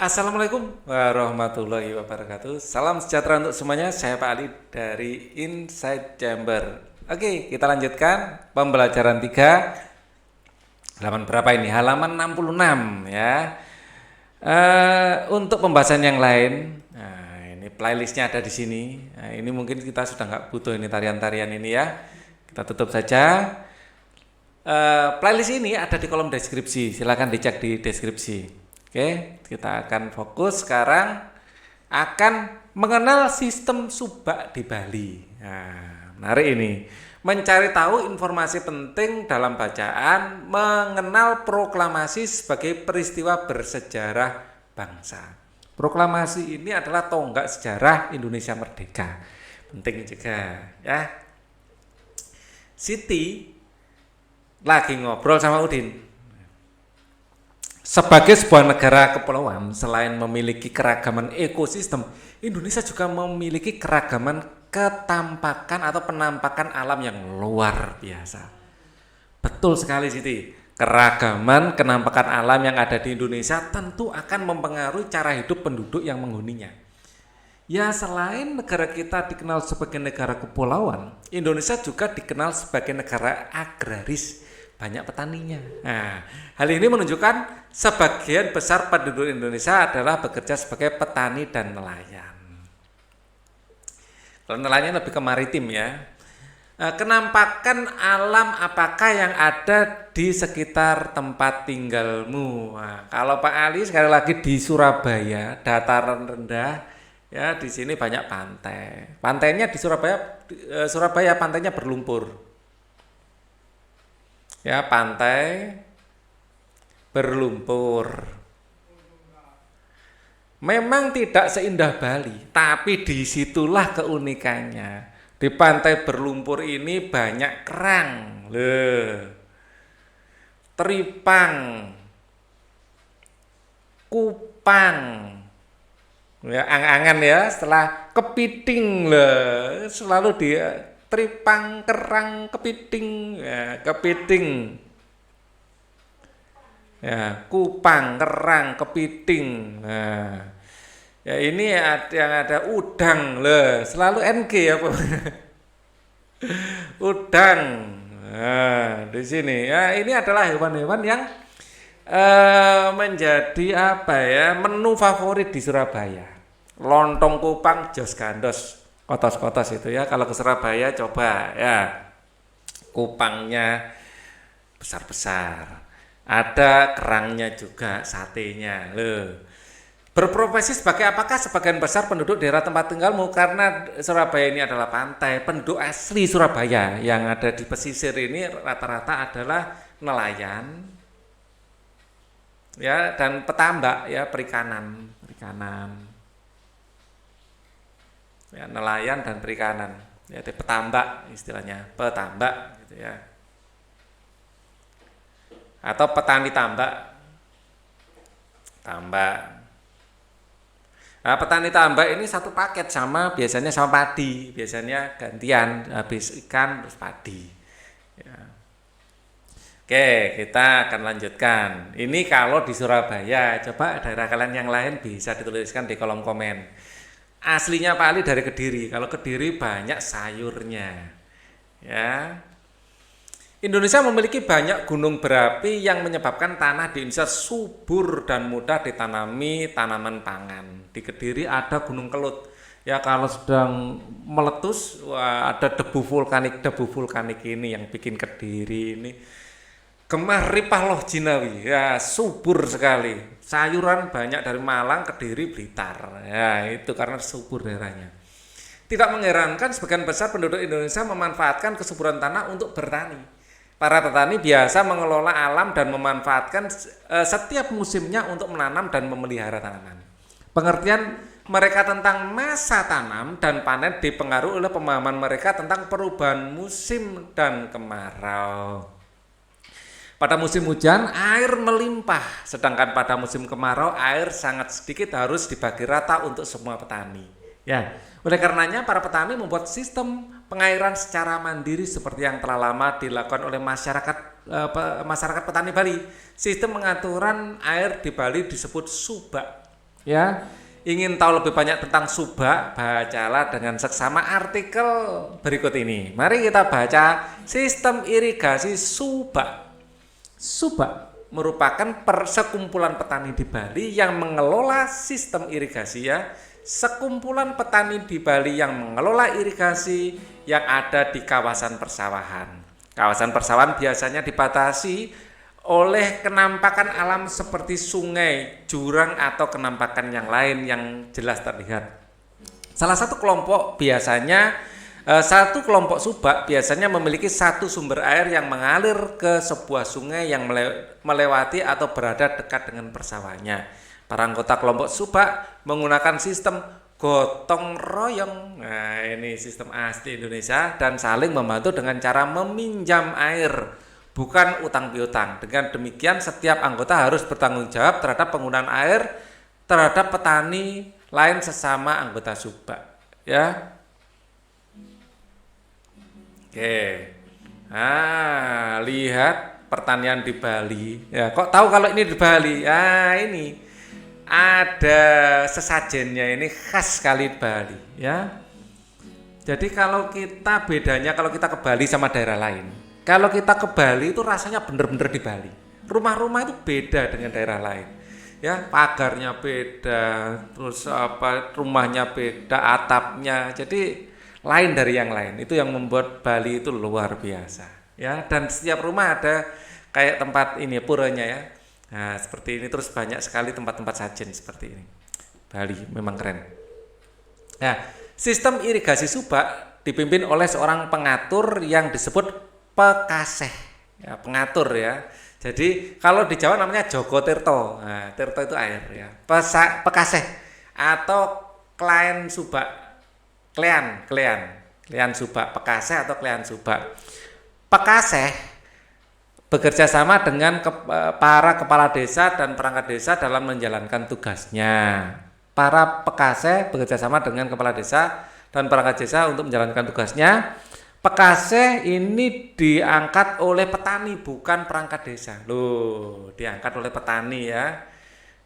Assalamualaikum warahmatullahi wabarakatuh. Salam sejahtera untuk semuanya. Saya Pak Ali dari Inside Chamber. Oke, kita lanjutkan pembelajaran 3. Halaman berapa ini? Halaman 66 ya. Untuk pembahasan yang lain, nah, ini playlistnya ada di sini. Nah, ini mungkin kita sudah nggak butuh ini tarian-tarian ini ya. Kita tutup saja. Playlist ini ada di kolom deskripsi. Silakan dicek di deskripsi. Oke, kita akan fokus sekarang akan mengenal sistem subak di Bali. Nah, menarik ini. Mencari tahu informasi penting dalam bacaan, mengenal proklamasi sebagai peristiwa bersejarah bangsa. Proklamasi ini adalah tonggak sejarah Indonesia merdeka. Penting juga, ya. Siti lagi ngobrol sama Udin. Sebagai sebuah negara kepulauan, selain memiliki keragaman ekosistem, Indonesia juga memiliki keragaman ketampakan atau penampakan alam yang luar biasa. Betul sekali Siti, keragaman kenampakan alam yang ada di Indonesia tentu akan mempengaruhi cara hidup penduduk yang menghuninya. Ya, selain negara kita dikenal sebagai negara kepulauan, Indonesia juga dikenal sebagai negara agraris, banyak petaninya. Nah, hal ini menunjukkan sebagian besar penduduk Indonesia adalah bekerja sebagai petani dan nelayan. Kalau nelayan lebih ke maritim ya. Kenampakan alam apakah yang ada di sekitar tempat tinggalmu? Nah, kalau Pak Ali sekali lagi di Surabaya, dataran rendah, ya di sini banyak pantai. Pantainya di Surabaya pantainya berlumpur. Ya, pantai berlumpur. Memang tidak seindah Bali, tapi disitulah keunikannya. Di pantai berlumpur ini banyak kerang, teripang, kupang, ya ang-angan ya. Setelah kepiting selalu dia tripang, kerang, kepiting, ya, kepiting, ya, kupang, kerang, kepiting. Nah, ya ini yang ada udang, selalu NG ya, udang. Nah, di sini ya ini adalah hewan-hewan yang menjadi apa ya menu favorit di Surabaya. Lontong kupang, jos gandos. Kotos-kotos itu ya. Kalau ke Surabaya coba ya. Kupangnya besar-besar. Ada kerangnya juga, satenya. Berprofesi sebagai apakah sebagian besar penduduk daerah tempat tinggalmu? Karena Surabaya ini adalah pantai. Penduduk asli Surabaya yang ada di pesisir ini rata-rata adalah nelayan. Ya, dan petambak ya, perikanan. Ya, nelayan dan perikanan, ya, petambak istilahnya, petambak gitu ya, atau petani tambak. Nah, petani tambak ini satu paket biasanya sama padi, biasanya gantian, habis ikan terus padi. Ya. Oke, kita akan lanjutkan. Ini kalau di Surabaya, coba daerah kalian yang lain bisa dituliskan di kolom komen. Aslinya Pak Ali dari Kediri. Kalau Kediri banyak sayurnya. Ya. Indonesia memiliki banyak gunung berapi yang menyebabkan tanah di Indonesia subur dan mudah ditanami tanaman pangan. Di Kediri ada Gunung Kelut. Ya, kalau sedang meletus, wah, ada debu vulkanik ini yang bikin Kediri ini gemah ripah loh jinawi, ya subur sekali. Sayuran banyak dari Malang, Kediri, Blitar. Ya itu karena subur daerahnya. Tidak mengherankan sebagian besar penduduk Indonesia memanfaatkan kesuburan tanah untuk bertani. Para petani biasa mengelola alam dan memanfaatkan setiap musimnya untuk menanam dan memelihara tanaman. Pengertian mereka tentang masa tanam dan panen dipengaruhi oleh pemahaman mereka tentang perubahan musim dan kemarau. Pada musim hujan, air melimpah, sedangkan pada musim kemarau, air sangat sedikit harus dibagi rata untuk semua petani. Ya, oleh karenanya para petani membuat sistem pengairan secara mandiri seperti yang telah lama dilakukan oleh masyarakat petani Bali. Sistem pengaturan air di Bali disebut subak. Ya, ingin tahu lebih banyak tentang Subak, bacalah dengan seksama artikel berikut ini. Mari kita baca sistem irigasi Subak. Subak merupakan sekumpulan petani di Bali yang mengelola sistem irigasi ya. Sekumpulan petani di Bali yang mengelola irigasi yang ada di kawasan persawahan. Kawasan persawahan biasanya dibatasi oleh kenampakan alam seperti sungai, jurang atau kenampakan yang lain yang jelas terlihat. Salah satu kelompok subak biasanya memiliki satu sumber air yang mengalir ke sebuah sungai yang melewati atau berada dekat dengan persawahannya. Para anggota kelompok subak menggunakan sistem gotong royong. Nah, ini sistem asli Indonesia dan saling membantu dengan cara meminjam air, bukan utang piutang. Dengan demikian setiap anggota harus bertanggung jawab terhadap penggunaan air terhadap petani lain sesama anggota subak. Ya. Oke. Nah, lihat pertanian di Bali. Ya, kok tahu kalau ini di Bali? Ah, ini ada sesajennya, ini khas sekali Bali, ya. Jadi kalau kita bedanya kalau kita ke Bali sama daerah lain. Kalau kita ke Bali itu rasanya bener-bener di Bali. Rumah-rumah itu beda dengan daerah lain. Ya, pagarnya beda, terus rumahnya beda, atapnya. Jadi lain dari yang lain. Itu yang membuat Bali itu luar biasa. Ya, dan setiap rumah ada kayak tempat ini puranya ya. Nah, seperti ini terus banyak sekali tempat-tempat sajen seperti ini. Bali memang keren. Nah, sistem irigasi subak dipimpin oleh seorang pengatur yang disebut pekaseh. Ya, pengatur ya. Jadi kalau di Jawa namanya Joko Tirto. Nah, Tirto itu air ya. Pekaseh atau klien subak. Klien subak, pekaseh atau klien subak. Pekaseh bekerja sama dengan para kepala desa dan perangkat desa dalam menjalankan tugasnya. Para pekaseh bekerja sama dengan kepala desa dan perangkat desa untuk menjalankan tugasnya. Pekaseh ini diangkat oleh petani, bukan perangkat desa. Loh, diangkat oleh petani ya.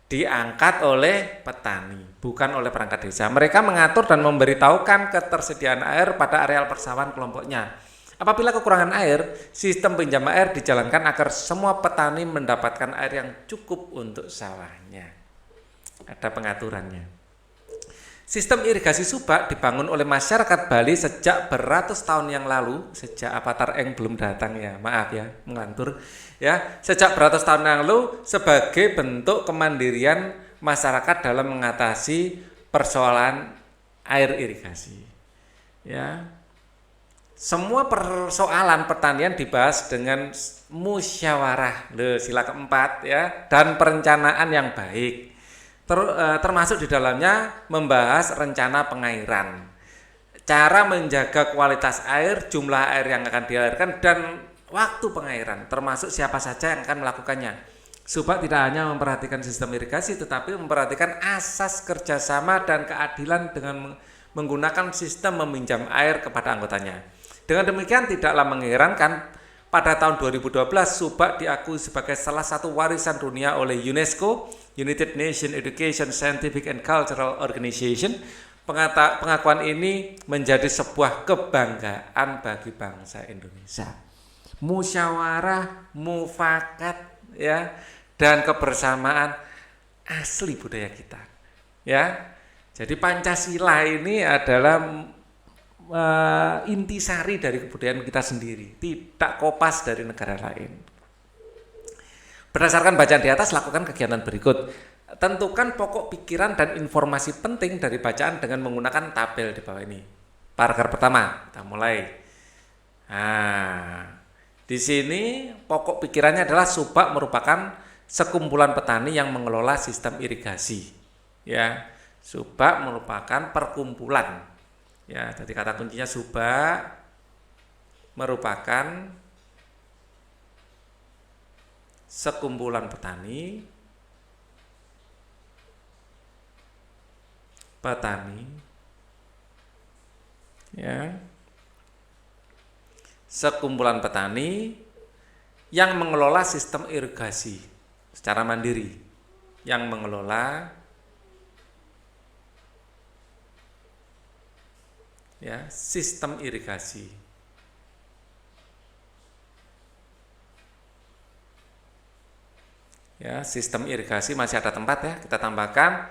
Diangkat oleh petani, bukan oleh perangkat desa. Mereka mengatur dan memberitahukan ketersediaan air pada areal persawahan kelompoknya. Apabila kekurangan air, sistem pinjam air dijalankan agar semua petani mendapatkan air yang cukup untuk sawahnya. Ada pengaturannya. Sistem irigasi subak dibangun oleh masyarakat Bali sejak beratus tahun yang lalu, sejak Avatar Eng belum datang ya, maaf ya, mengantur. Ya, sejak beratus tahun yang lalu sebagai bentuk kemandirian masyarakat dalam mengatasi persoalan air irigasi. Ya. Semua persoalan pertanian dibahas dengan musyawarah, sila keempat ya, dan perencanaan yang baik. Termasuk di dalamnya membahas rencana pengairan, cara menjaga kualitas air, jumlah air yang akan dialirkan, dan waktu pengairan, termasuk siapa saja yang akan melakukannya. Subak tidak hanya memperhatikan sistem irigasi, tetapi memperhatikan asas kerjasama dan keadilan dengan menggunakan sistem meminjam air kepada anggotanya. Dengan demikian tidaklah mengherankan pada tahun 2012 Subak diakui sebagai salah satu warisan dunia oleh UNESCO, United Nations Education, Scientific and Cultural Organization. Pengakuan ini menjadi sebuah kebanggaan bagi bangsa Indonesia. Musyawarah, mufakat ya, dan kebersamaan asli budaya kita. Ya. Jadi Pancasila ini adalah intisari dari kebudayaan kita sendiri, tidak kopas dari negara lain. Berdasarkan bacaan di atas, lakukan kegiatan berikut. Tentukan pokok pikiran dan informasi penting dari bacaan dengan menggunakan tabel di bawah ini. Paragraf pertama, kita mulai. Nah, di sini pokok pikirannya adalah Subak merupakan sekumpulan petani yang mengelola sistem irigasi. Ya, Subak merupakan perkumpulan. Ya, tadi kata kuncinya Subak merupakan sekumpulan petani ya, sekumpulan petani yang mengelola sistem irigasi secara mandiri, yang mengelola ya, sistem irigasi. Ya, sistem irigasi masih ada tempat ya, kita tambahkan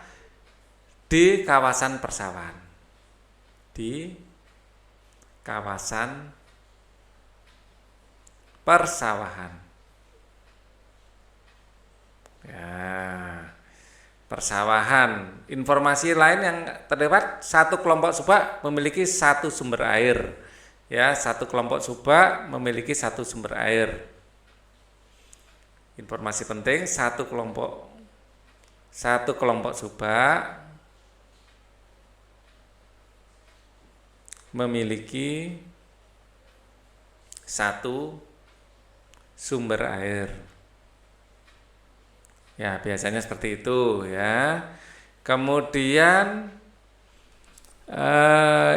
di kawasan persawahan. Di kawasan persawahan. Ya, persawahan. Informasi lain yang terdapat, satu kelompok subak memiliki satu sumber air. Ya, satu kelompok subak memiliki satu sumber air. Informasi penting, satu kelompok subak memiliki satu sumber air. Ya, biasanya seperti itu ya. Kemudian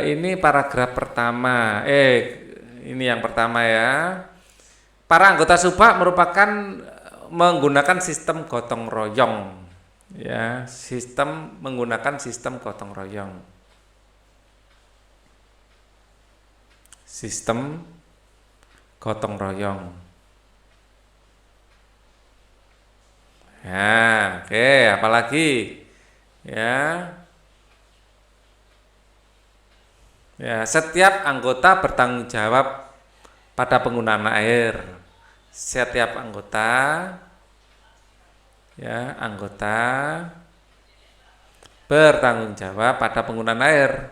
ini paragraf pertama. Ini yang pertama ya. Para anggota subak merupakan menggunakan sistem gotong royong. Ya, menggunakan sistem gotong royong. Sistem gotong royong. Ya, oke, apalagi ya. Ya, setiap anggota bertanggung jawab pada penggunaan air. Setiap anggota bertanggung jawab pada penggunaan air.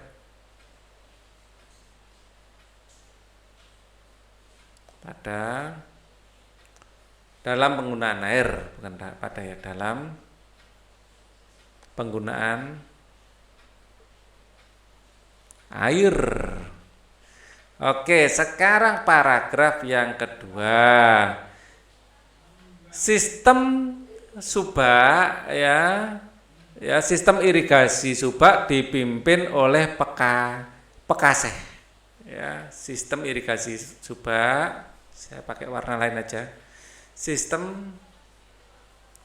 Dalam penggunaan air, bukan pada ya, dalam penggunaan air. Oke, sekarang paragraf yang kedua. Sistem subak ya, sistem irigasi subak dipimpin oleh pekaseh. Ya, sistem irigasi subak, saya pakai warna lain aja. Sistem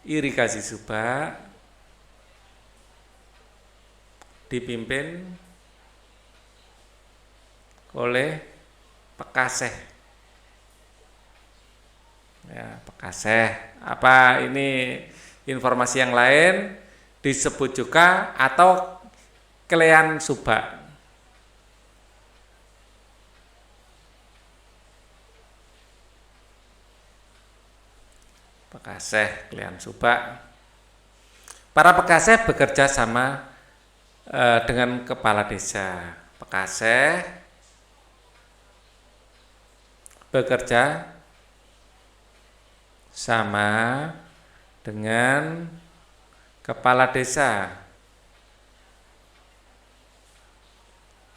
irigasi subak dipimpin oleh pekaseh. Ya, pekaseh. Apa ini informasi yang lain disebut juga atau kelean subak? Pekaseh, kelean subak. Para pekaseh bekerja sama dengan kepala desa. Pekaseh bekerja sama dengan kepala desa.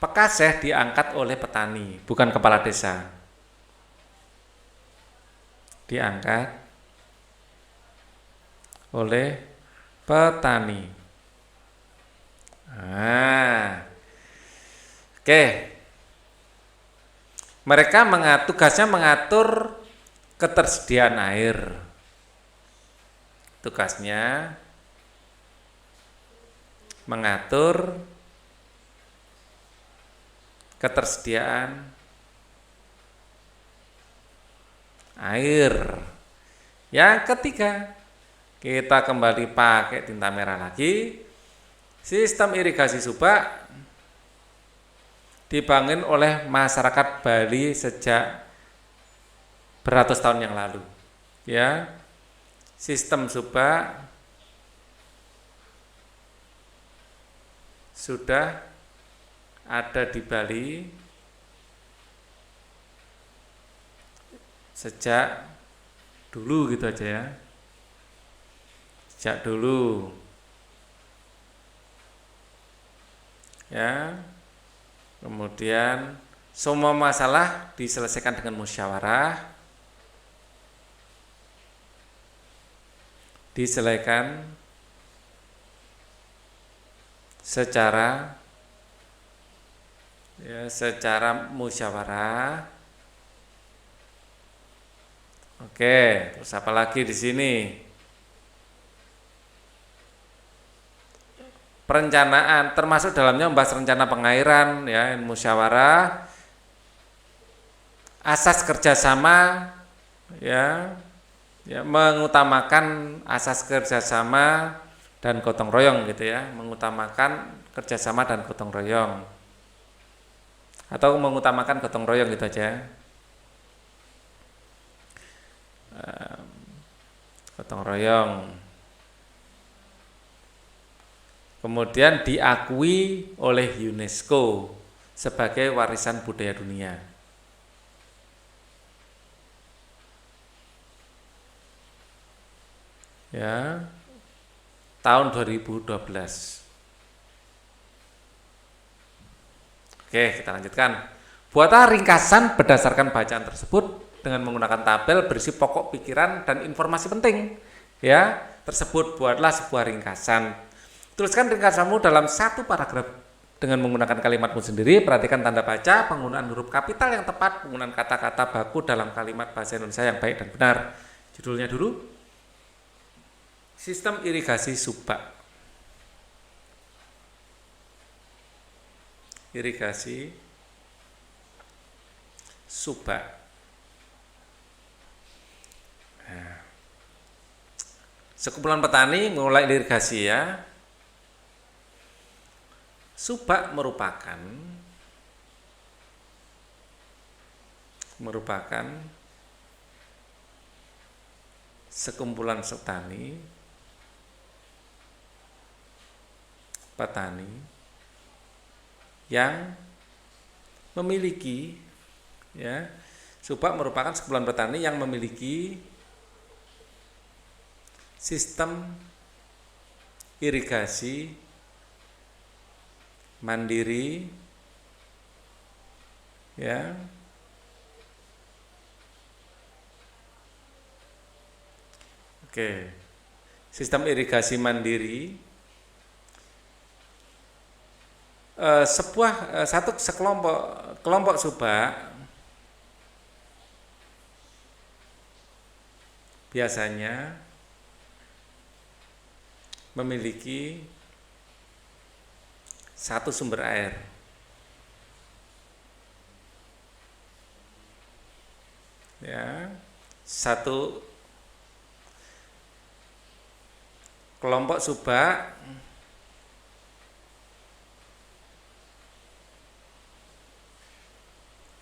Pekaseh diangkat oleh petani, bukan kepala desa. Diangkat oleh petani. Oke. Mereka tugasnya mengatur ketersediaan air. Tugasnya mengatur ketersediaan air. Yang ketiga, kita kembali pakai tinta merah lagi. Sistem irigasi subak dibangun oleh masyarakat Bali sejak beratus tahun yang lalu. Ya, sistem subak sudah ada di Bali sejak dulu gitu aja ya. Sejak dulu. Ya. Kemudian semua masalah diselesaikan dengan musyawarah. Diselesaikan secara musyawarah. Oke, terus apa lagi di sini? perencanaan, termasuk dalamnya membahas rencana pengairan, ya, musyawarah, asas kerjasama, ya, mengutamakan asas kerjasama dan gotong royong gitu ya, mengutamakan kerjasama dan gotong royong, atau mengutamakan gotong royong gitu aja, gotong royong. Kemudian diakui oleh UNESCO sebagai warisan budaya dunia. Ya, tahun 2012. Oke, kita lanjutkan. Buatlah ringkasan berdasarkan bacaan tersebut dengan menggunakan tabel berisi pokok pikiran dan informasi penting. Ya, tersebut buatlah sebuah ringkasan. Tuliskan ringkasanmu dalam satu paragraf dengan menggunakan kalimatmu sendiri. Perhatikan tanda baca, penggunaan huruf kapital yang tepat, penggunaan kata-kata baku dalam kalimat bahasa Indonesia yang baik dan benar. Judulnya dulu, sistem irigasi subak. Irigasi subak. Nah, sekumpulan petani mulai irigasi ya. Subak merupakan sekumpulan petani yang memiliki, ya, subak merupakan sekumpulan petani yang memiliki sistem irigasi mandiri, ya, oke, sistem irigasi mandiri, kelompok subak biasanya memiliki satu sumber air, ya, satu kelompok subak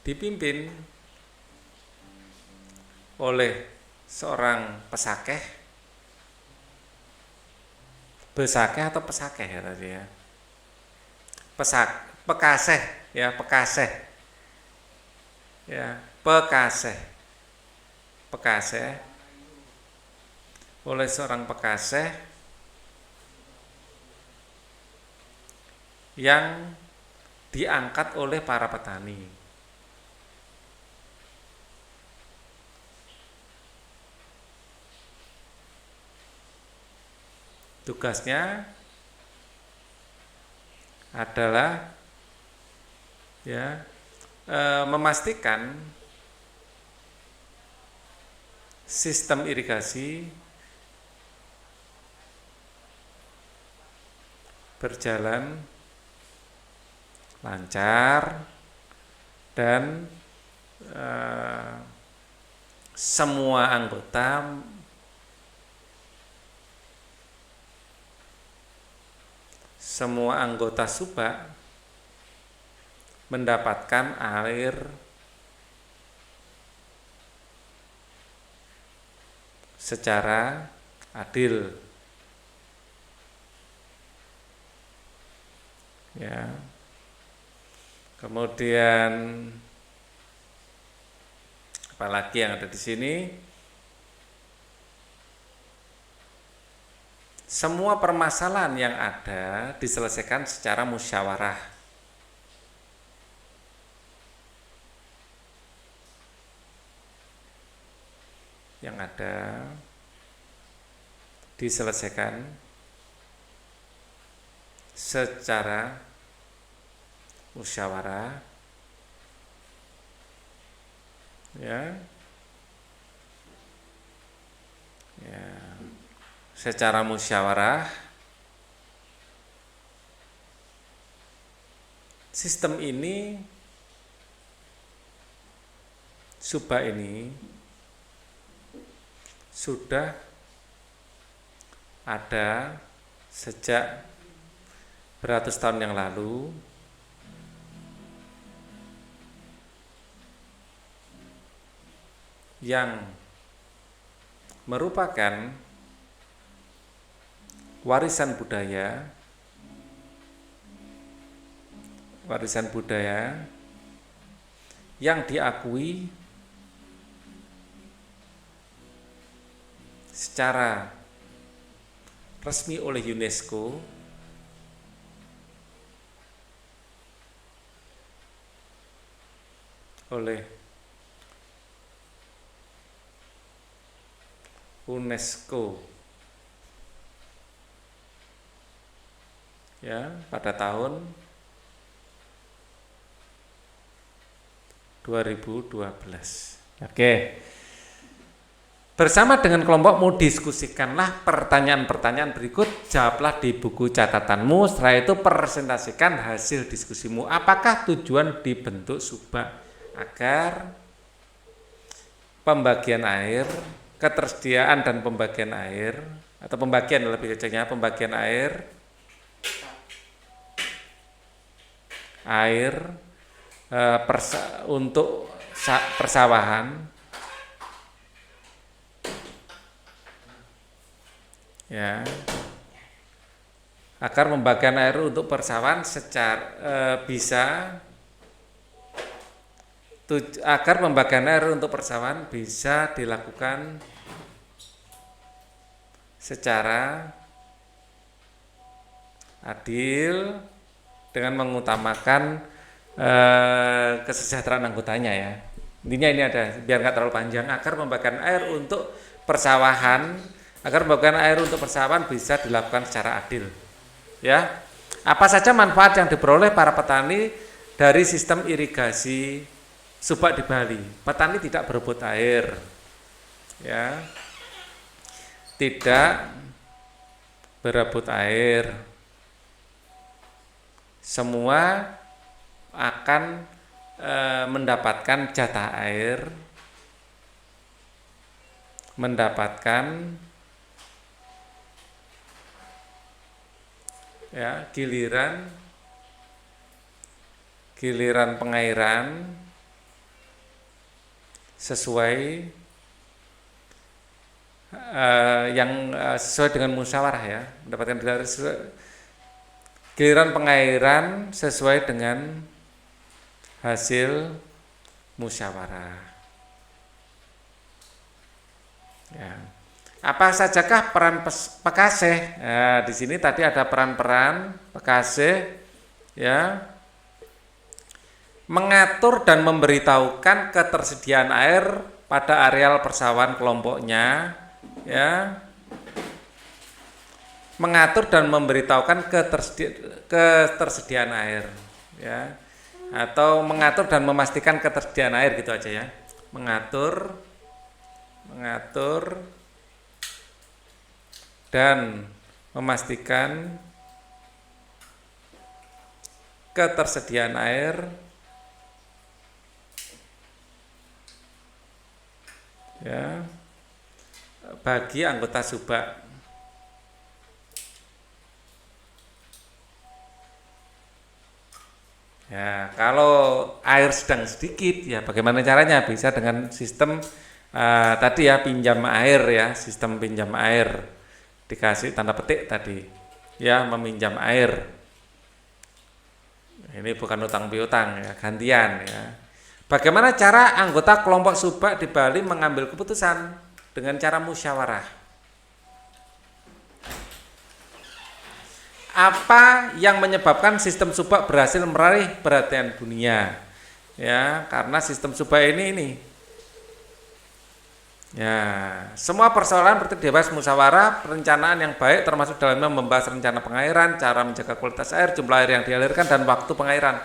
dipimpin oleh seorang pesakeh atau pesakeh ya tadi ya, pekaseh ya, pekaseh oleh seorang pekaseh yang diangkat oleh para petani. Tugasnya adalah, ya, memastikan sistem irigasi berjalan lancar dan semua anggota subak mendapatkan air secara adil, ya. Kemudian apalagi yang ada di sini? Semua permasalahan yang ada diselesaikan secara musyawarah. Yang ada diselesaikan secara musyawarah, ya, secara musyawarah sistem ini, Subak ini sudah ada sejak beratus tahun yang lalu, yang merupakan warisan budaya yang diakui secara resmi oleh UNESCO ya pada tahun 2012. Oke. Bersama dengan kelompokmu diskusikanlah pertanyaan-pertanyaan berikut, jawablah di buku catatanmu. Setelah itu presentasikan hasil diskusimu. Apakah tujuan dibentuk Subak? Agar pembagian air, ketersediaan dan pembagian air, atau pembagian lebih kecilnya, pembagian air untuk persawahan ya, agar pembagian air untuk persawahan bisa dilakukan secara adil dengan mengutamakan kesejahteraan anggotanya ya. Intinya ini ada, biar nggak terlalu panjang, agar pembagian air untuk persawahan bisa dilakukan secara adil. Ya. Apa saja manfaat yang diperoleh para petani dari sistem irigasi Subak di Bali? Petani tidak berebut air. Ya. Tidak berebut air. Semua akan mendapatkan jatah air, mendapatkan ya giliran pengairan sesuai sesuai dengan musyawarah ya, mendapatkan giliran pengairan sesuai dengan hasil musyawarah. Ya. Apa sajakah peran pekaseh? Nah, di sini tadi ada peran-peran pekaseh, ya, mengatur dan memberitahukan ketersediaan air pada areal persawahan kelompoknya, ya. Mengatur dan memberitahukan ketersediaan air, ya, atau mengatur dan memastikan ketersediaan air gitu aja ya. Mengatur dan memastikan ketersediaan air ya bagi anggota Subak. Ya, kalau air sedang sedikit, ya bagaimana caranya? Bisa dengan sistem tadi ya, pinjam air ya, sistem pinjam air, dikasih tanda petik tadi, ya, meminjam air. Ini bukan utang piutang ya, gantian ya. Bagaimana cara anggota kelompok Subak di Bali mengambil keputusan? Dengan cara musyawarah. Apa yang menyebabkan sistem Subak berhasil meraih perhatian dunia? Ya, karena sistem Subak ini. Ya, semua persoalan berdebas musyawarah, perencanaan yang baik termasuk dalamnya membahas rencana pengairan, cara menjaga kualitas air, jumlah air yang dialirkan dan waktu pengairan.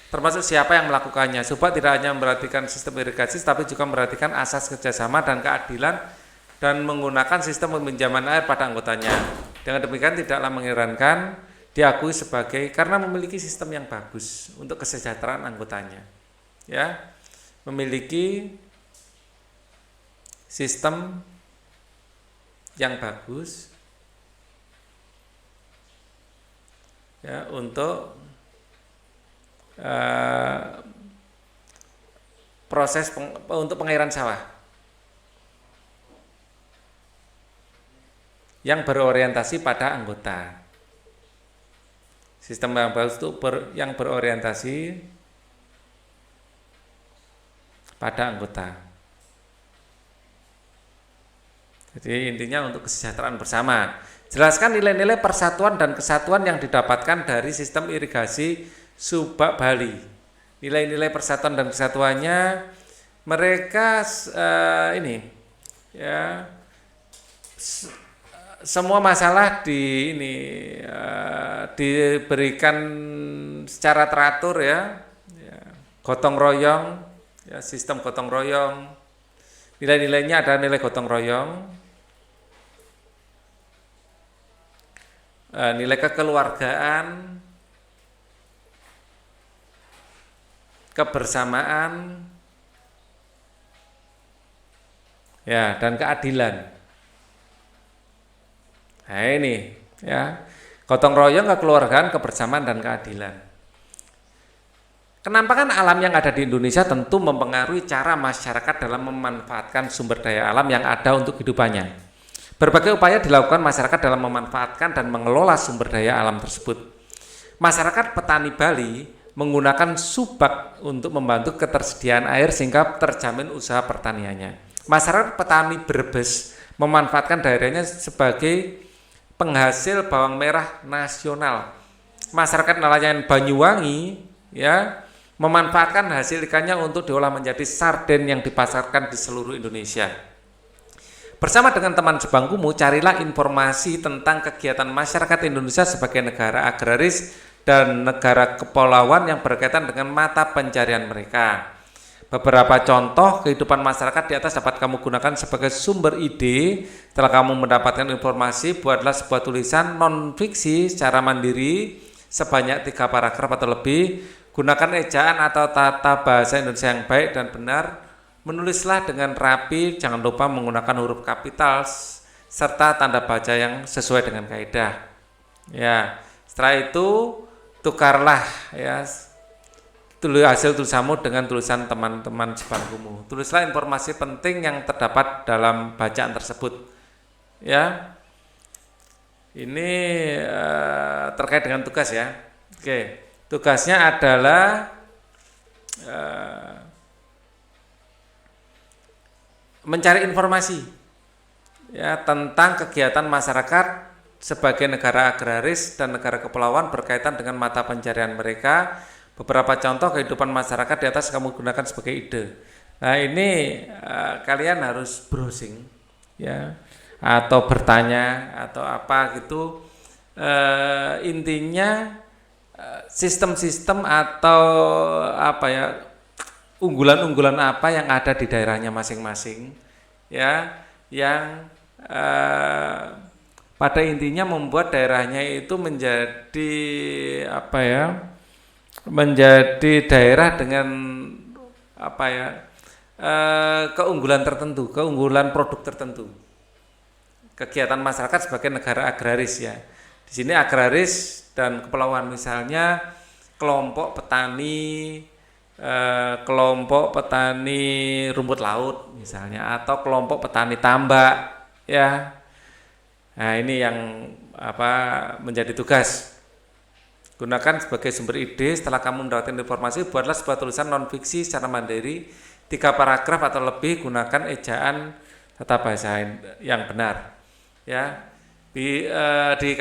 Termasuk siapa yang melakukannya. Subak tidak hanya memperhatikan sistem irigasi tapi juga memperhatikan asas kerjasama dan keadilan dan menggunakan sistem peminjaman air pada anggotanya. Dengan demikian tidaklah mengherankan diakui sebagai karena memiliki sistem yang bagus untuk kesejahteraan anggotanya. Ya, memiliki sistem yang bagus ya untuk proses untuk pengairan sawah yang berorientasi pada anggota. Sistem yang bagus itu yang berorientasi pada anggota. Jadi intinya untuk kesejahteraan bersama. Jelaskan nilai-nilai persatuan dan kesatuan yang didapatkan dari sistem irigasi Subak Bali. Nilai-nilai persatuan dan kesatuannya mereka ini ya semua masalah diberikan secara teratur ya, gotong royong ya, sistem gotong royong. Nilai-nilainya ada nilai gotong royong, nilai kekeluargaan, kebersamaan, ya, dan keadilan. Nah ini ya, gotong royong, kekeluargaan, kebersamaan, dan keadilan. Kenampakan alam yang ada di Indonesia tentu mempengaruhi cara masyarakat dalam memanfaatkan sumber daya alam yang ada untuk kehidupannya. Berbagai upaya dilakukan masyarakat dalam memanfaatkan dan mengelola sumber daya alam tersebut. Masyarakat petani Bali menggunakan subak untuk membantu ketersediaan air sehingga terjamin usaha pertaniannya. Masyarakat petani Brebes memanfaatkan daerahnya sebagai penghasil bawang merah nasional. Masyarakat nelayan Banyuwangi ya memanfaatkan hasil ikannya untuk diolah menjadi sarden yang dipasarkan di seluruh Indonesia. Bersama dengan teman sebangkumu, carilah informasi tentang kegiatan masyarakat Indonesia sebagai negara agraris dan negara kepulauan yang berkaitan dengan mata pencarian mereka. Beberapa contoh kehidupan masyarakat di atas dapat kamu gunakan sebagai sumber ide. Setelah kamu mendapatkan informasi, buatlah sebuah tulisan non-fiksi secara mandiri sebanyak 3 paragraf atau lebih. Gunakan ejaan atau tata bahasa Indonesia yang baik dan benar. Menulislah dengan rapi, jangan lupa menggunakan huruf kapital serta tanda baca yang sesuai dengan kaidah. Ya, setelah itu tukarlah ya hasil tulisanmu dengan tulisan teman-teman sebangkumu. Tulislah informasi penting yang terdapat dalam bacaan tersebut. Ya, ini terkait dengan tugas ya. Oke, tugasnya adalah mencari informasi ya tentang kegiatan masyarakat sebagai negara agraris dan negara kepulauan berkaitan dengan mata pencarian mereka. Beberapa contoh kehidupan masyarakat di atas kamu gunakan sebagai ide. Nah ini kalian harus browsing ya atau bertanya atau apa gitu. Intinya sistem-sistem atau apa ya unggulan-unggulan apa yang ada di daerahnya masing-masing ya yang pada intinya membuat daerahnya itu menjadi apa ya menjadi daerah dengan apa ya keunggulan tertentu, keunggulan produk tertentu. Kegiatan masyarakat sebagai negara agraris ya. Di sini agraris dan kepulauan misalnya kelompok petani rumput laut misalnya atau kelompok petani tambak ya. Nah, ini yang menjadi tugas. Gunakan sebagai sumber ide. Setelah kamu mendapatkan informasi, buatlah sebuah tulisan non-fiksi secara mandiri 3 paragraf atau lebih. Gunakan ejaan tata bahasa yang benar ya. Di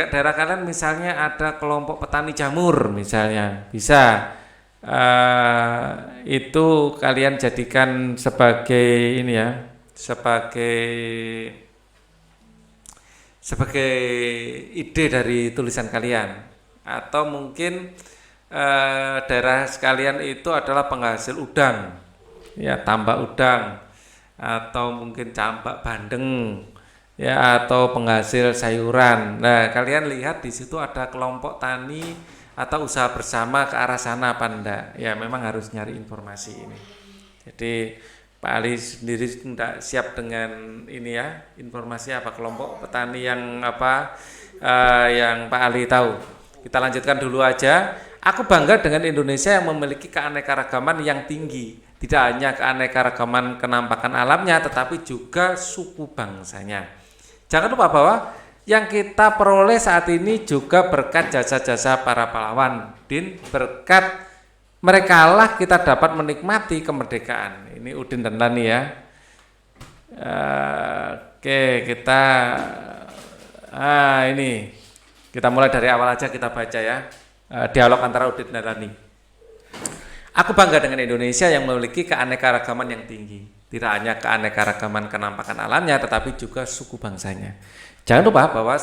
daerah kalian misalnya ada kelompok petani jamur misalnya, bisa itu kalian jadikan sebagai ini ya, sebagai ide dari tulisan kalian. Atau mungkin daerah sekalian itu adalah penghasil udang ya, tambak udang atau mungkin cambak bandeng ya, atau penghasil sayuran. Nah, kalian lihat di situ ada kelompok tani atau usaha bersama ke arah sana apa enggak? Ya, memang harus nyari informasi ini. Jadi Pak Ali sendiri tidak siap dengan ini ya, informasi apa kelompok petani yang apa yang Pak Ali tahu. Kita lanjutkan dulu aja. Aku bangga dengan Indonesia yang memiliki keanekaragaman yang tinggi. Tidak hanya keanekaragaman kenampakan alamnya, tetapi juga suku bangsanya. Jangan lupa bahwa yang kita peroleh saat ini juga berkat jasa-jasa para pahlawan. Din, berkat mereka lah kita dapat menikmati kemerdekaan. Ini Udin dan Lani ya. Oke, ini kita mulai dari awal aja, kita baca ya. Dialog antara Udin dan Lani. Aku bangga dengan Indonesia yang memiliki keanekaragaman yang tinggi. Tidak hanya keanekaragaman kenampakan alamnya, tetapi juga suku bangsanya. Jangan lupa bahwa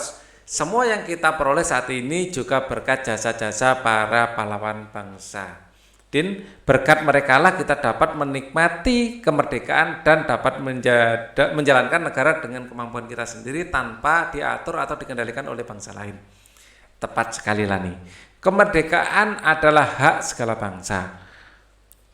semua yang kita peroleh saat ini juga berkat jasa-jasa para pahlawan bangsa. Dan berkat mereka lah kita dapat menikmati kemerdekaan dan dapat menjalankan negara dengan kemampuan kita sendiri tanpa diatur atau dikendalikan oleh bangsa lain. Tepat sekali Lani. Kemerdekaan adalah hak segala bangsa.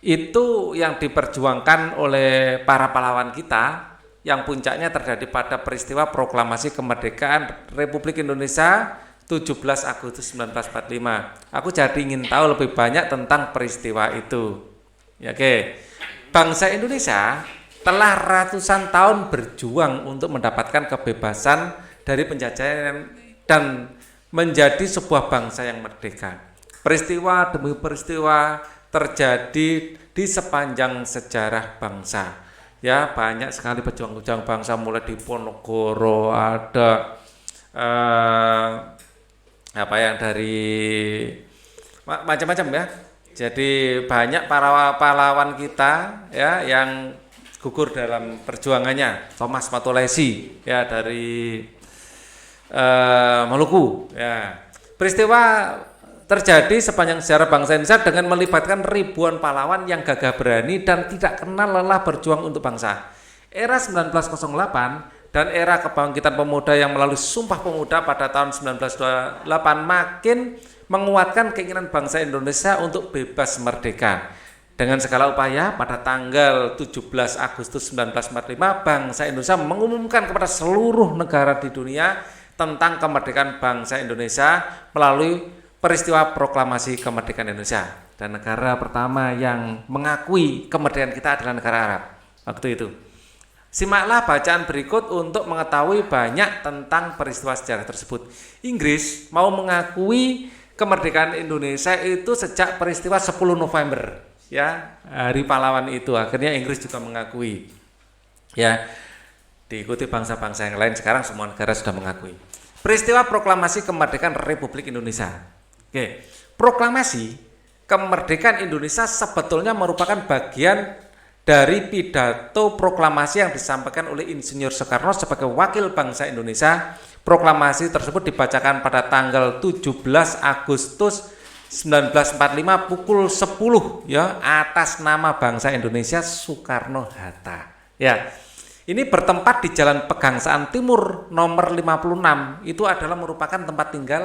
Itu yang diperjuangkan oleh para pahlawan kita, yang puncaknya terjadi pada peristiwa proklamasi kemerdekaan Republik Indonesia 17 Agustus 1945. Aku jadi ingin tahu lebih banyak tentang peristiwa itu. Ya, oke. Bangsa Indonesia telah ratusan tahun berjuang untuk mendapatkan kebebasan dari penjajahan dan menjadi sebuah bangsa yang merdeka. Peristiwa demi peristiwa terjadi di sepanjang sejarah bangsa. Ya, banyak sekali pejuang-pejuang bangsa, mulai di Ponorogo ada yang dari macam-macam ya. Jadi banyak para pahlawan kita ya yang gugur dalam perjuangannya. Thomas Matulesi ya dari Maluku ya. Peristiwa terjadi sepanjang sejarah bangsa Indonesia dengan melibatkan ribuan pahlawan yang gagah berani dan tidak kenal lelah berjuang untuk bangsa. Era 1908 dan era kebangkitan pemuda yang melalui Sumpah Pemuda pada tahun 1928 makin menguatkan keinginan bangsa Indonesia untuk bebas merdeka. Dengan segala upaya, pada tanggal 17 Agustus 1945, bangsa Indonesia mengumumkan kepada seluruh negara di dunia tentang kemerdekaan bangsa Indonesia melalui peristiwa proklamasi kemerdekaan Indonesia. Dan negara pertama yang mengakui kemerdekaan kita adalah negara Arab waktu itu. Simaklah bacaan berikut untuk mengetahui banyak tentang peristiwa sejarah tersebut. Inggris mau mengakui kemerdekaan Indonesia itu sejak peristiwa 10 November, ya, hari pahlawan itu. Akhirnya Inggris juga mengakui. Ya, diikuti bangsa-bangsa yang lain, sekarang semua negara sudah mengakui. Peristiwa proklamasi kemerdekaan Republik Indonesia. Oke, proklamasi kemerdekaan Indonesia sebetulnya merupakan bagian dari pidato proklamasi yang disampaikan oleh Insinyur Soekarno sebagai wakil bangsa Indonesia. Proklamasi tersebut dibacakan pada tanggal 17 Agustus 1945 pukul 10 ya, atas nama bangsa Indonesia Soekarno-Hatta. Ya. Ini bertempat di Jalan Pegangsaan Timur nomor 56. Itu adalah merupakan tempat tinggal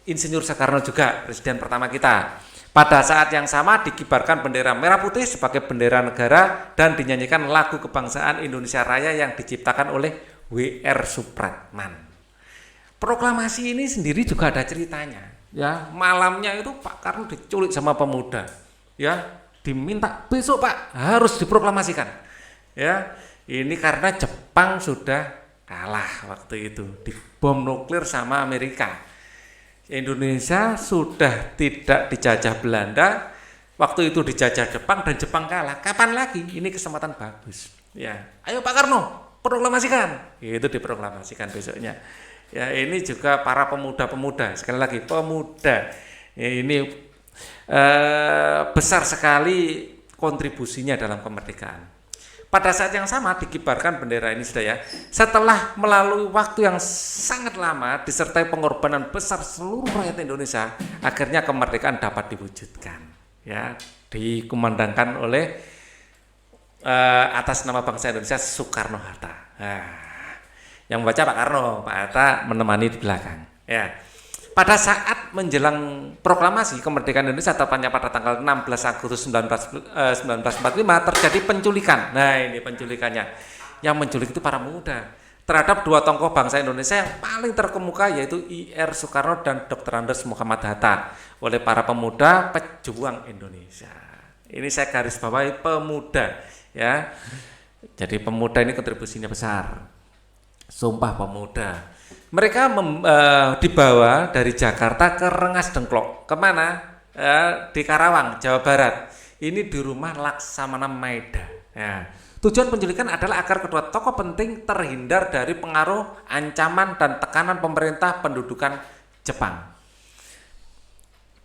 Insinyur Soekarno juga, presiden pertama kita. Pada saat yang sama dikibarkan bendera merah putih sebagai bendera negara dan dinyanyikan lagu kebangsaan Indonesia Raya yang diciptakan oleh W.R. Supratman. Proklamasi ini sendiri juga ada ceritanya. Ya, malamnya itu Pak Karno diculik sama pemuda. Ya, diminta besok Pak harus diproklamasikan. Ya, ini karena Jepang sudah kalah waktu itu, dibom nuklir sama Amerika. Indonesia sudah tidak dijajah Belanda, waktu itu dijajah Jepang dan Jepang kalah. Kapan lagi? Ini kesempatan bagus. Ya, ayo Pak Karno, proklamasikan. Itu diproklamasikan besoknya. Ya, ini juga para pemuda-pemuda, sekali lagi pemuda. Ya, ini besar sekali kontribusinya dalam kemerdekaan. Pada saat yang sama dikibarkan bendera ini sudah ya. Setelah melalui waktu yang sangat lama disertai pengorbanan besar seluruh rakyat Indonesia, akhirnya kemerdekaan dapat diwujudkan. Ya, dikumandangkan oleh atas nama bangsa Indonesia Soekarno-Hatta. Nah, Yang membaca Pak Karno, Pak Hatta menemani di belakang. Ya. Pada saat menjelang proklamasi kemerdekaan Indonesia tepatnya pada tanggal 16 Agustus 1945 terjadi penculikan. Nah, ini penculikannya. Yang menculik itu para pemuda terhadap dua tokoh bangsa Indonesia yang paling terkemuka yaitu I.R. Soekarno dan Dr. Andes Muhammad Hatta oleh para pemuda pejuang Indonesia. Ini saya garis bawahi pemuda ya. Jadi pemuda ini kontribusinya besar. Sumpah Pemuda. Mereka dibawa dari Jakarta ke Rengas Dengklok. Kemana? Di Karawang, Jawa Barat. Ini di rumah Laksamana Maeda. Ya. Tujuan penculikan adalah agar kedua tokoh penting terhindar dari pengaruh, ancaman, dan tekanan pemerintah pendudukan Jepang.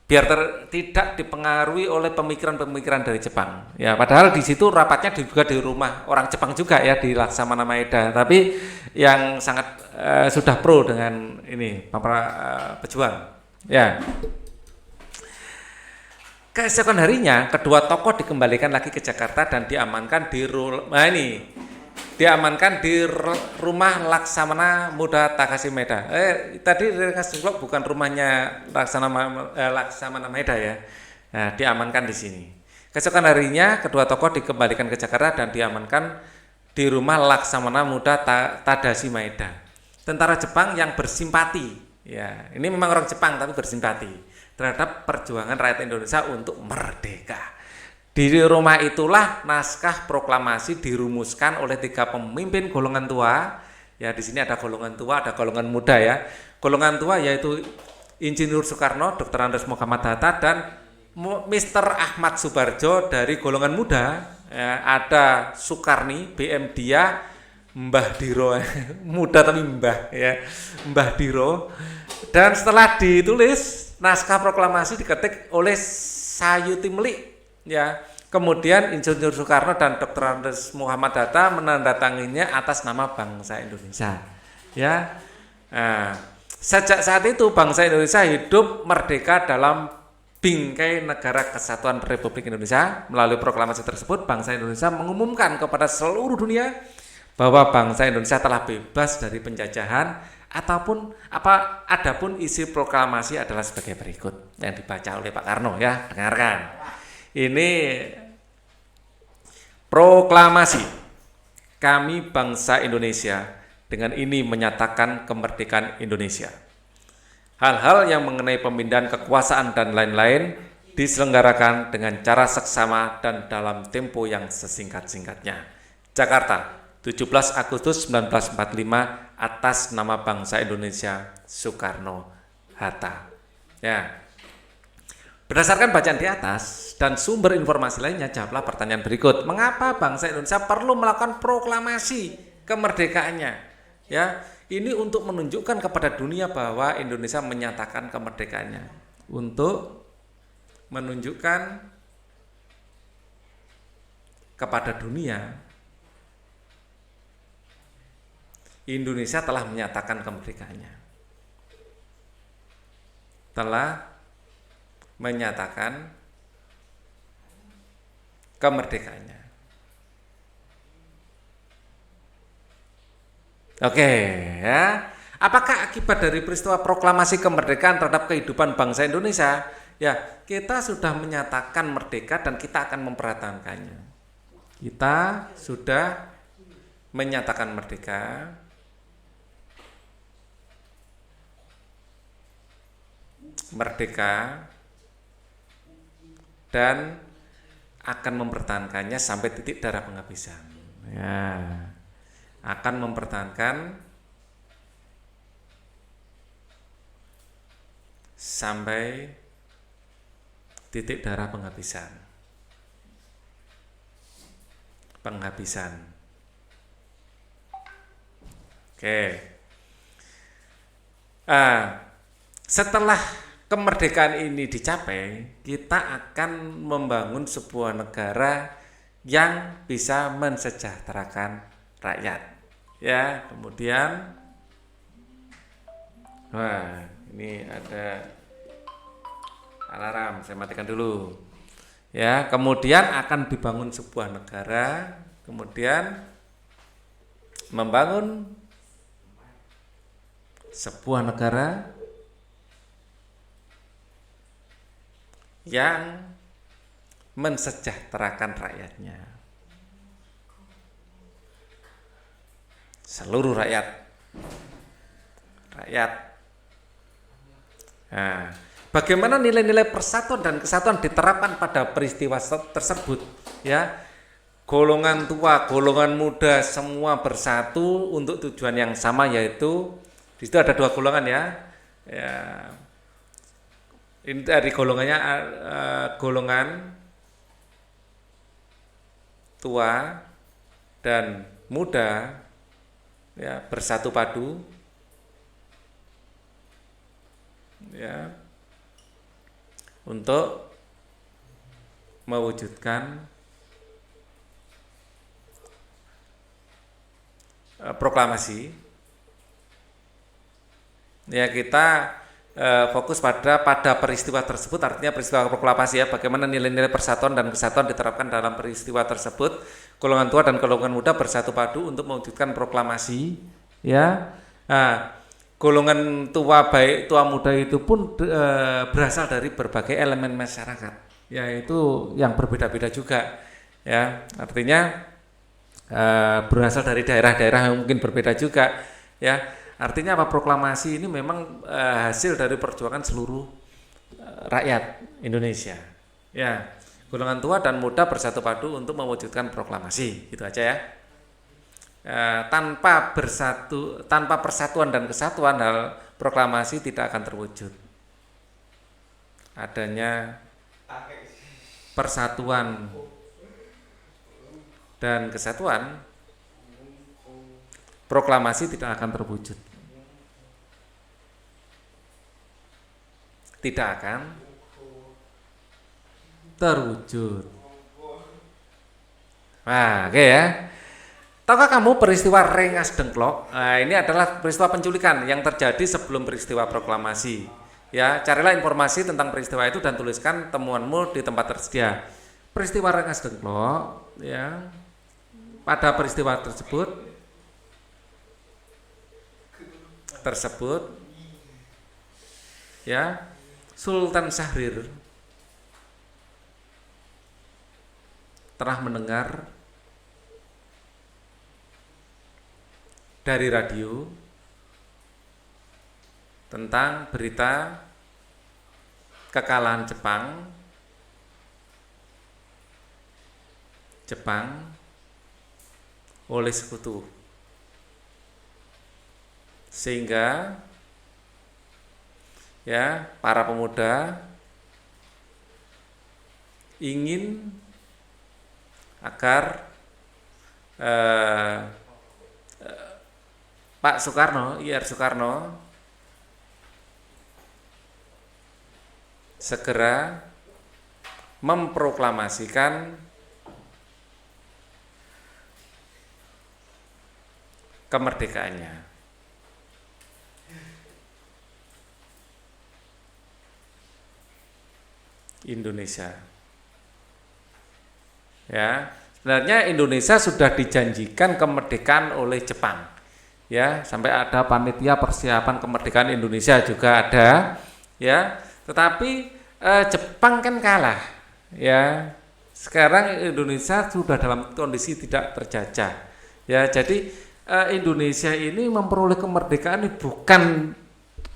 Biar tidak dipengaruhi oleh pemikiran-pemikiran dari Jepang. Ya, padahal di situ rapatnya juga di rumah orang Jepang juga ya di Laksamana Maeda. Tapi yang sangat sudah pro dengan ini para pejuang. Ya. Keesokan harinya kedua tokoh dikembalikan lagi ke Jakarta dan diamankan di rumah Laksamana Muda Takashi Maeda. Tadi Rengas Dengklok bukan rumahnya Laksamana Maeda ya. Nah, diamankan di sini. Keesokan harinya kedua tokoh dikembalikan ke Jakarta dan diamankan di rumah Laksamana Muda Tadashi Maeda. Tentara Jepang yang bersimpati. Ya, ini memang orang Jepang tapi bersimpati terhadap perjuangan rakyat Indonesia untuk merdeka. Di rumah itulah naskah proklamasi dirumuskan oleh 3 pemimpin golongan tua. Ya, di sini ada golongan tua, ada golongan muda ya. Golongan tua yaitu Insinyur Soekarno, Dr. Andes Muhammad Hatta dan Mr. Ahmad Subarjo dari golongan muda. Ya, ada Soekarni, BM Dia, Mbah Diro, muda tapi Mbah ya, Mbah Diro. Dan setelah ditulis naskah proklamasi diketik oleh Sayuti Melik ya. Kemudian Insinyur Soekarno dan Dr. Andes Muhammad Hatta menandatanganinya atas nama bangsa Indonesia. Ya. Nah, sejak saat itu bangsa Indonesia hidup merdeka dalam bingkai negara kesatuan Republik Indonesia. Melalui proklamasi tersebut bangsa Indonesia mengumumkan kepada seluruh dunia bahwa bangsa Indonesia telah bebas dari penjajahan. Adapun isi proklamasi adalah sebagai berikut yang dibaca oleh Pak Karno ya, dengarkan. Ini proklamasi. Kami bangsa Indonesia dengan ini menyatakan kemerdekaan Indonesia. Hal-hal yang mengenai pemindahan kekuasaan dan lain-lain diselenggarakan dengan cara seksama dan dalam tempo yang sesingkat-singkatnya. Jakarta, 17 Agustus 1945 atas nama bangsa Indonesia Soekarno Hatta. Ya. Berdasarkan bacaan di atas dan sumber informasi lainnya, jawablah pertanyaan berikut. Mengapa bangsa Indonesia perlu melakukan proklamasi kemerdekaannya? Ya, ini untuk menunjukkan kepada dunia bahwa Indonesia menyatakan kemerdekaannya. Untuk menunjukkan kepada dunia Indonesia telah menyatakan kemerdekaannya. Telah menyatakan kemerdekaannya. Oke, ya. Apakah akibat dari peristiwa proklamasi kemerdekaan terhadap kehidupan bangsa Indonesia? Ya, kita sudah menyatakan merdeka dan kita akan mempertahankannya. Kita sudah menyatakan merdeka. Dan akan mempertahankannya sampai titik darah penghabisan. Ya, akan mempertahankan sampai titik darah penghabisan. Oke. Setelah kemerdekaan ini dicapai, kita akan membangun sebuah negara yang bisa mensejahterakan rakyat. Ya, kemudian ini ada alarm, saya matikan dulu. Ya, kemudian akan dibangun sebuah negara, kemudian membangun sebuah negara yang mensejahterakan rakyatnya, seluruh rakyat. Nah, bagaimana nilai-nilai persatuan dan kesatuan diterapkan pada peristiwa tersebut? Ya, golongan tua, golongan muda, semua bersatu untuk tujuan yang sama, yaitu di situ ada 2 golongan ya. Ini dari golongannya golongan tua dan muda, ya, bersatu padu, ya, untuk mewujudkan proklamasi. Ya, kita fokus pada peristiwa tersebut, artinya peristiwa proklamasi, ya, bagaimana nilai-nilai persatuan dan kesatuan diterapkan dalam peristiwa tersebut. Golongan tua dan golongan muda bersatu padu untuk mewujudkan proklamasi, ya. Nah, golongan tua, baik tua muda itu pun berasal dari berbagai elemen masyarakat, yaitu yang berbeda-beda juga, ya. Artinya berasal dari daerah-daerah yang mungkin berbeda juga, ya. Artinya apa? Proklamasi ini memang hasil dari perjuangan seluruh rakyat Indonesia. Ya, golongan tua dan muda bersatu padu untuk mewujudkan proklamasi. Gitu aja ya. Tanpa persatuan dan kesatuan, hal proklamasi tidak akan terwujud. Adanya persatuan dan kesatuan, proklamasi tidak akan terwujud. Tidak akan terwujud. Nah, oke ya. Tahukah kamu peristiwa Rengas Dengklok? Nah, ini adalah peristiwa penculikan yang terjadi sebelum peristiwa proklamasi. Ya, carilah informasi tentang peristiwa itu dan tuliskan temuanmu di tempat tersedia. Peristiwa Rengas Dengklok, ya. Pada peristiwa tersebut, ya, Sultan Syahrir telah mendengar dari radio tentang berita kekalahan Jepang oleh sekutu, sehingga, ya, para pemuda ingin agar Pak Soekarno, Ir Soekarno, segera memproklamasikan kemerdekaannya. Indonesia. Ya, sebenarnya Indonesia sudah dijanjikan kemerdekaan oleh Jepang. Ya, sampai ada panitia persiapan kemerdekaan Indonesia juga ada, ya. Tetapi Jepang kan kalah, ya. Sekarang Indonesia sudah dalam kondisi tidak terjajah, ya. Jadi Indonesia ini memperoleh kemerdekaan ini bukan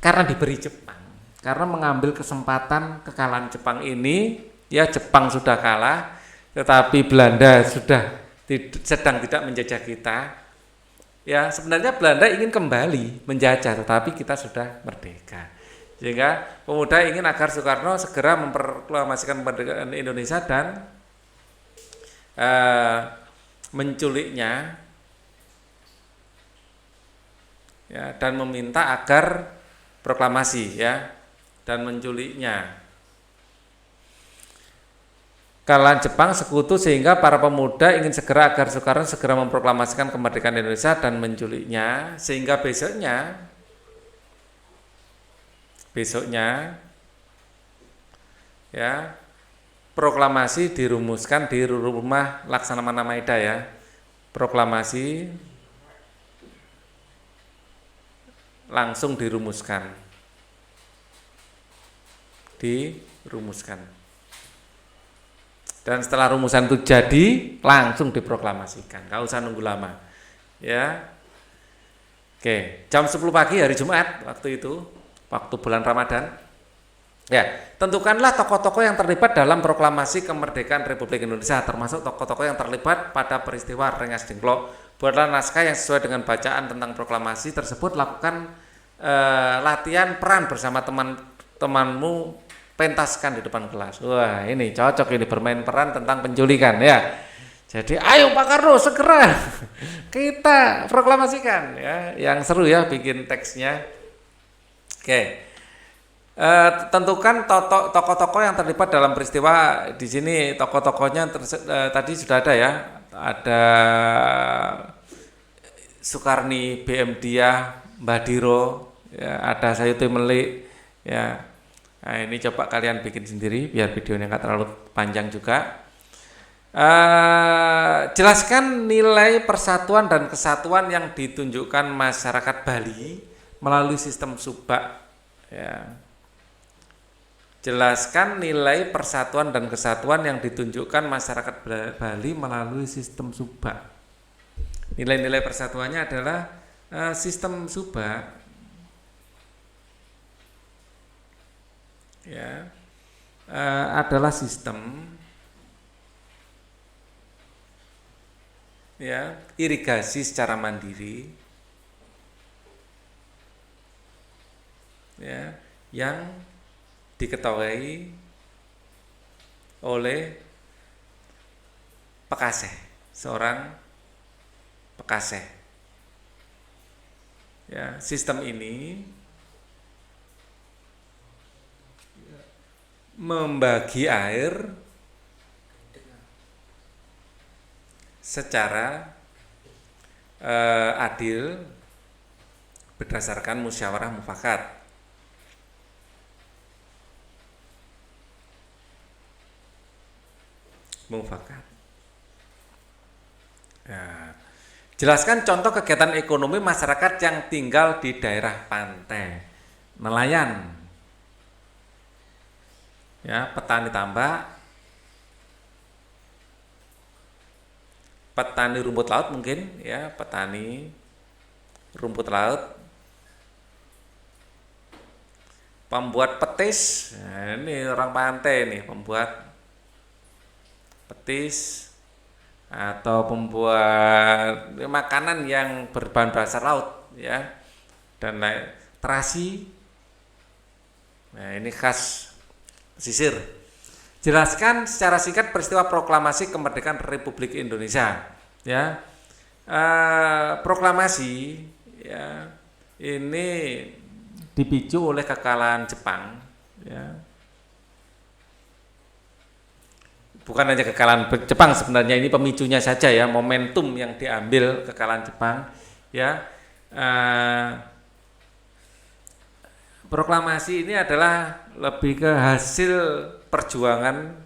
karena diberi Jepang, karena mengambil kesempatan kekalahan Jepang ini, ya. Jepang sudah kalah, tetapi Belanda sudah sedang tidak menjajah kita. Ya, sebenarnya Belanda ingin kembali menjajah, tetapi kita sudah merdeka. Sehingga pemuda ingin agar Soekarno segera memproklamasikan kemerdekaan Indonesia dan menculiknya, ya, dan meminta agar proklamasi, ya, dan menculiknya. Kekalahan Jepang sekutu sehingga para pemuda ingin segera agar Soekarno segera memproklamasikan kemerdekaan Indonesia dan menculiknya, sehingga besoknya, ya, proklamasi dirumuskan di rumah Laksamana Maeda, ya. Proklamasi langsung dirumuskan. Dan setelah rumusan itu jadi, langsung diproklamasikan, nggak usah nunggu lama. Ya, oke, jam 10 pagi hari Jumat waktu itu, waktu bulan Ramadan. Ya, tentukanlah tokoh-tokoh yang terlibat dalam proklamasi kemerdekaan Republik Indonesia, termasuk tokoh-tokoh yang terlibat pada peristiwa Rengas Dengklok. Buatlah naskah yang sesuai dengan bacaan tentang proklamasi tersebut. Lakukan latihan peran bersama teman-temanmu, pentaskan di depan kelas. Wah, ini cocok ini bermain peran tentang penculikan ya. Jadi ayo Pak Karno segera kita proklamasikan ya. Yang seru ya bikin teksnya. Oke. Tentukan tokoh-tokoh yang terlibat dalam peristiwa. Di sini tokoh-tokohnya tadi sudah ada ya. Ada Sukarni, BM Diah, Mbah Diro, ya, ada Sayuti Melik ya. Nah, ini coba kalian bikin sendiri biar videonya nggak terlalu panjang juga. Jelaskan nilai persatuan dan kesatuan yang ditunjukkan masyarakat Bali melalui sistem subak. Ya. Jelaskan nilai persatuan dan kesatuan yang ditunjukkan masyarakat Bali melalui sistem subak. Nilai-nilai persatuannya adalah sistem subak. Ya, adalah sistem ya irigasi secara mandiri ya yang diketuai oleh Pekaseh, seorang Pekaseh. Ya, sistem ini membagi air secara adil berdasarkan musyawarah mufakat. Ya. Jelaskan contoh kegiatan ekonomi masyarakat yang tinggal di daerah pantai. Nelayan, ya, petani tambak, petani rumput laut mungkin, ya, petani rumput laut, pembuat petis. Nah, ini orang pantai nih, pembuat petis atau pembuat makanan yang berbahan dasar laut, ya, dan terasi. Nah, ini khas pesisir. Jelaskan secara singkat peristiwa proklamasi kemerdekaan Republik Indonesia. Ya, proklamasi ya ini dipicu oleh kekalahan Jepang. Ya. Bukan hanya kekalahan Jepang sebenarnya, ini pemicunya saja ya, momentum yang diambil kekalahan Jepang. Ya, proklamasi ini adalah lebih ke hasil perjuangan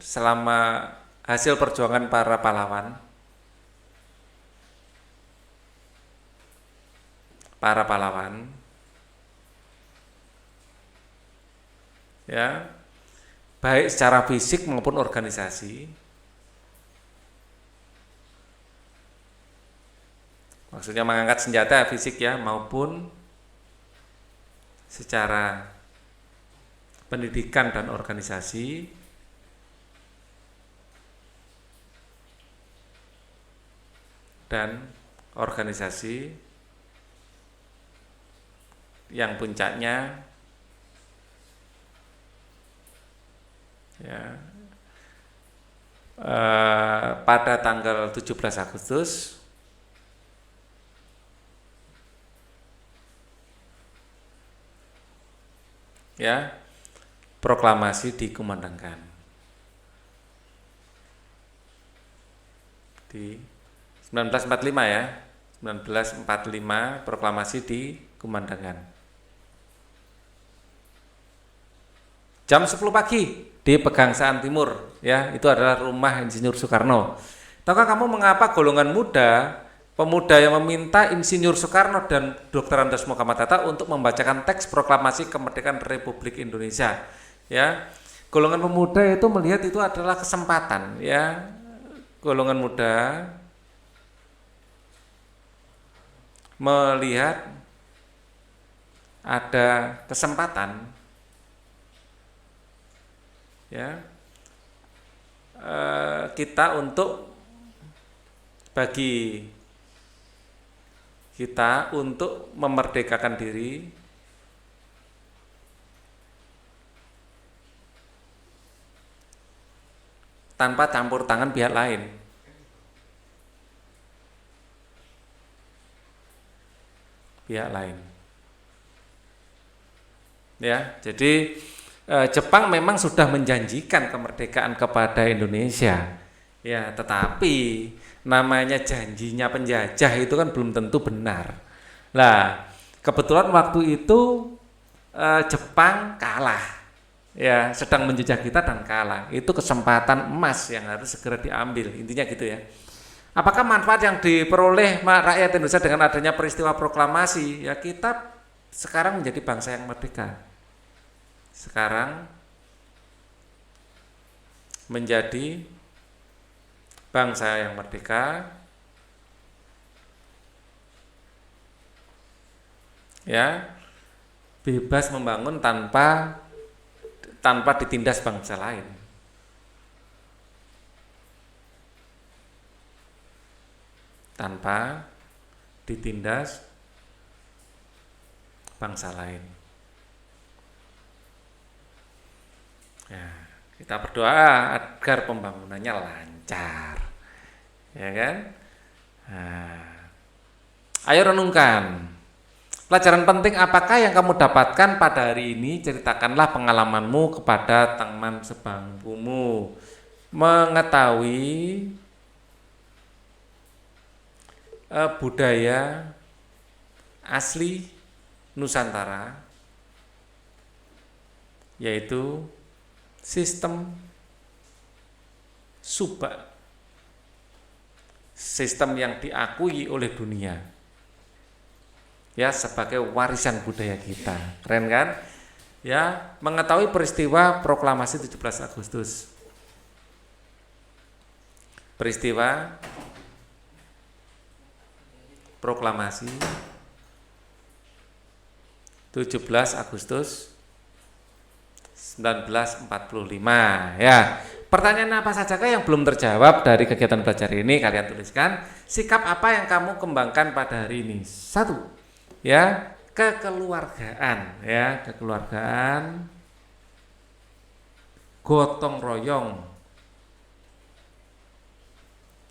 para pahlawan. Ya, baik secara fisik maupun organisasi. Maksudnya mengangkat senjata fisik ya, maupun secara pendidikan dan organisasi. Dan organisasi yang puncaknya ya pada tanggal 17 Agustus ya proklamasi dikumandangkan di 1945 ya, 1945 proklamasi dikumandangkan. Jam 10 pagi di Pegangsaan Timur, ya, itu adalah rumah Insinyur Soekarno. Tahukah kamu mengapa golongan muda pemuda yang meminta Insinyur Soekarno dan Dr. Andes Muhammad Hatta untuk membacakan teks proklamasi kemerdekaan Republik Indonesia. Ya, golongan pemuda itu melihat itu adalah kesempatan. Ya, golongan muda melihat ada kesempatan, ya, kita untuk bagi kita untuk memerdekakan diri tanpa campur tangan pihak lain. Ya, jadi Jepang memang sudah menjanjikan kemerdekaan kepada Indonesia. Ya, tetapi namanya janjinya penjajah itu kan belum tentu benar. Nah, kebetulan waktu itu Jepang kalah. Ya, sedang menjajah kita dan kalah. Itu kesempatan emas yang harus segera diambil. Intinya gitu ya. Apakah manfaat yang diperoleh rakyat Indonesia dengan adanya peristiwa proklamasi? Ya, kita sekarang menjadi bangsa yang merdeka. Sekarang menjadi bangsa yang merdeka, ya, bebas membangun tanpa ditindas bangsa lain. Tanpa ditindas bangsa lain. Ya, kita berdoa agar pembangunannya lancar, ya kan? Nah, ayo renungkan. Pelajaran penting apakah yang kamu dapatkan pada hari ini? Ceritakanlah pengalamanmu kepada teman sebangkumu. Mengetahui budaya asli Nusantara, yaitu sistem subak, sistem yang diakui oleh dunia, ya, sebagai warisan budaya kita. Keren kan? Ya, mengetahui peristiwa proklamasi 17 Agustus. Peristiwa proklamasi 17 Agustus 1945. Ya, pertanyaan apa sajakah yang belum terjawab dari kegiatan belajar ini? Kalian tuliskan. Sikap apa yang kamu kembangkan pada hari ini? 1. Ya, kekeluargaan, ya, kekeluargaan, gotong royong.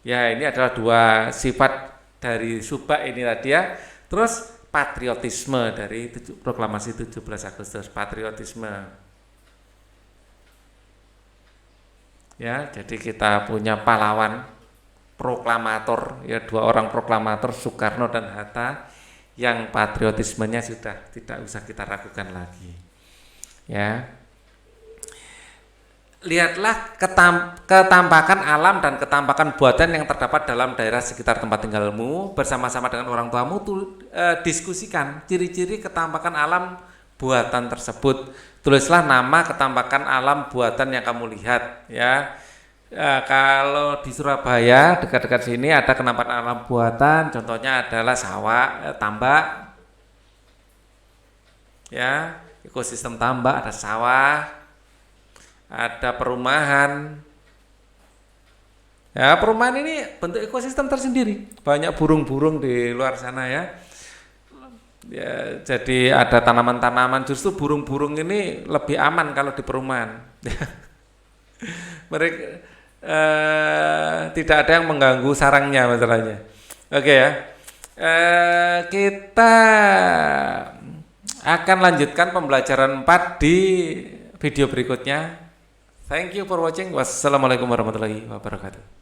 Ya, ini adalah 2 sifat dari subak ini tadi ya. Terus patriotisme dari proklamasi 17 Agustus, patriotisme. Ya, jadi kita punya pahlawan proklamator, ya, 2 orang proklamator, Soekarno dan Hatta, yang patriotismenya sudah tidak usah kita ragukan lagi. Ya, lihatlah ketampakan alam dan ketampakan buatan yang terdapat dalam daerah sekitar tempat tinggalmu. Bersama-sama dengan orang tuamu diskusikan ciri-ciri ketampakan alam buatan tersebut. Tulislah nama ketampakan alam buatan yang kamu lihat, ya. Kalau di Surabaya dekat-dekat sini ada ketampakan alam buatan, contohnya adalah sawah, tambak, ya, ekosistem tambak, ada sawah, ada perumahan. Ya, perumahan ini bentuk ekosistem tersendiri, banyak burung-burung di luar sana, ya. Ya, jadi ada tanaman-tanaman, justru burung-burung ini lebih aman kalau di perumahan. Mereka tidak ada yang mengganggu sarangnya masalahnya. Oke, ya. Kita akan lanjutkan pembelajaran 4 di video berikutnya. Thank you for watching. Wassalamualaikum warahmatullahi wabarakatuh.